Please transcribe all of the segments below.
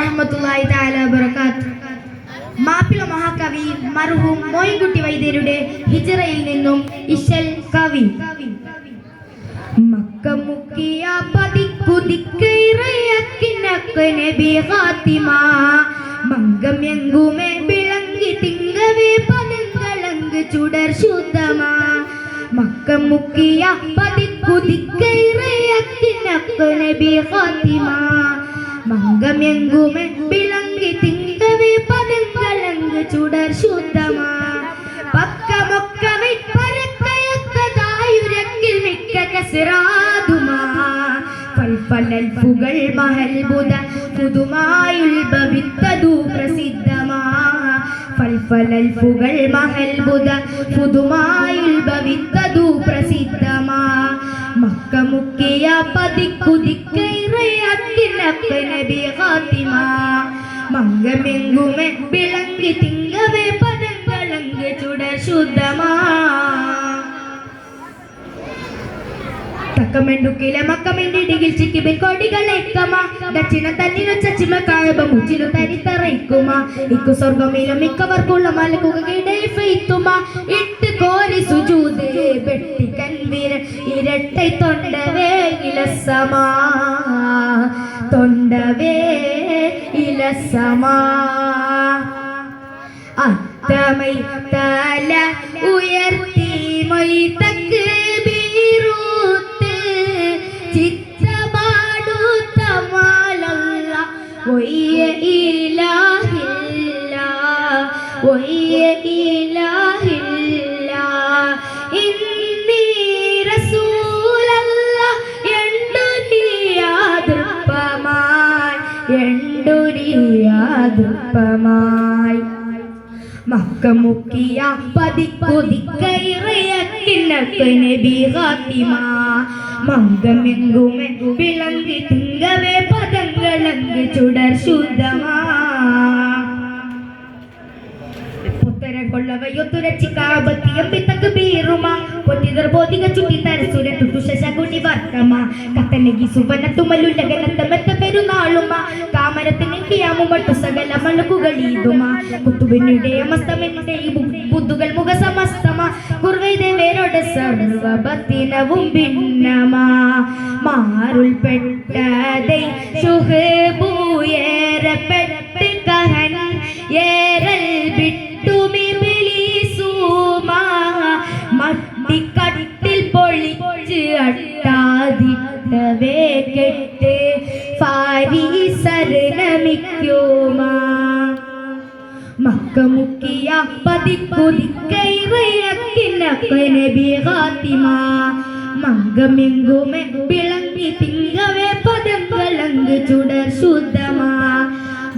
വറഹ്മത്തുള്ളാഹി തആല വബറകാതുഹു. മാപ്പിള മഹാകവി മർഹൂം മോയിൻകുട്ടി വൈദ്യരുടെ ഹിജ്റയിൽ നിന്നും ഇശൽ കവി. മക്ക മുക്കിയ പതിക്കുതിക്കൈറയക്കിനക്ക് നബി ഫാത്തിമ മംഗമെങ്കുമേ വിളങ്ങി തിങ്കവേ പദങ്ങളങ്ക് ചുടർ ശുദ്ധമാ. മക്ക മുക്കിയ പതിക്കുതിക്കൈറയക്കിനക്ക് നബി ഫാത്തിമ മംഗമെങ്കുമേ വിളങ്ങി തിങ്കവേ പദങ്ങളങ്ക് ചുടർ ശുദ്ധമാ. പക്കമൊക്കവൈ പരക്കയക്കതായുരക്കിൽ മിക്ക കസിറാതുമാ ഫൽഫലൽ പുകൾ മഹൽബുദ പുതുമായുൽഭവിത്തതു പ്രസിദ്ധമാ. ഫൽഫലൽ പുകൾ മഹൽബുദ പുതുമായുൽഭവിത്തതു പ്രസിദ്ധമാ. മക്ക മുക്കിയ പതിക്കുതിക്കൈറയക്കിനക്ക് നബി ഫാത്തിമ മംഗമെങ്കുമേ വിളങ്ങി തിങ്കവേ പദങ്ങളങ്ക് ചുടർ ശുദ്ധമാ. തക്കമെണ്ടുക്കിലെ മക്കമെണ്ടിടികിൽ ചിക്കിബിൻ കൊടികളേക്കമ ദക്ഷിണ തന്നിനു ചച്ചിമ കായബ മുച്ചിനു തരിത്തറയ്ക്കുമ ഇക്കു സ്വർഗമിലും മിക്കവർക്കുള്ള മലകുകയുടെ ഫെയ്ത്തുമ ഇട്ട് കോരി സുജൂദ് വെട്ടിക്കൻ വീരൻ ഇരട്ടൈ തൊണ്ടവേ ഇലസമാ തൊണ്ടവേ ഇലസമാ. അത്തമൈ തല ഉയർത്തി മൊയ് തക്ബീറൂത്ത് ചിത്രപാടുത്ത മാലല്ല ഒയ്യ ഇലാഹില്ല ഒയ്യ ഇലാഹില്ല ഇന്നി റസൂലല്ല എണ്ടുരിയാദൃപ്പമായി എണ്ടുരിയാദൃപ്പമായി. മക്ക മുക്കിയ പതിക്കുതിക്കൈറയക്കിനക്ക് നബി ഫാത്തിമ മംഗമെങ്കുമേ വിളങ്ങി തിങ്കവേ പദങ്ങളങ്ക് ചുടർ ശുദ്ധമാ. പൊത്തിതർ ബോധിക ചുറ്റി തരസുര തുട്ടുശകുടി വർത്തമ കത്തനകി സുവനത്തുമല്ലുലകനത്തമെത്ത പെരുന്നാളുമ കാമരത്തിന് കിയാമുമട്ടു സകല മലക്കുകളീതുമ കുത്തുബിനുടെ മസ്തമെന്റെ ബുദ്ധുകൾ മുഖ സമസ്തമ കുർവൈദേവേരോട് സർവബത്തിനവും ഭിന്നമാ. മാറുൽ പെട്ടതൈ ശുഹബൂയേറപ്പെട്ട് കഹൻ ഏറൽ മട്ടിക്കട്ടിൽ പൊളിച്ച് അട്ടാതിട്ടവേ കെട്ട് ഫാരീസർ നമിക്കുമാ. മക്ക മുക്കിയ പതിക്കുതിക്കൈറയക്കിനക്ക് നബി ഫാത്തിമ മംഗമെങ്കുമേ വിളങ്ങി തിങ്കവേ പദങ്ങളങ്ക് ചുടർ ശുദ്ധമാ.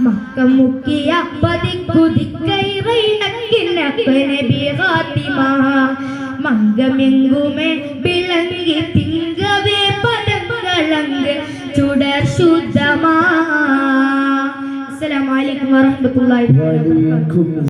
മക്ക മുക്കിയ പതിക്കുതിക്കൈറയക്കിനക്ക് നബി ഫാത്തിമ മംഗമെങ്കുമേ വിളങ്ങി തിങ്കവേ പദങ്ങളങ്ക് ചുടർ ശുദ്ധമാ. അസ്സലാമു അലൈക്കും വറഹ്മത്തുള്ളാഹി വബറകാതുഹു.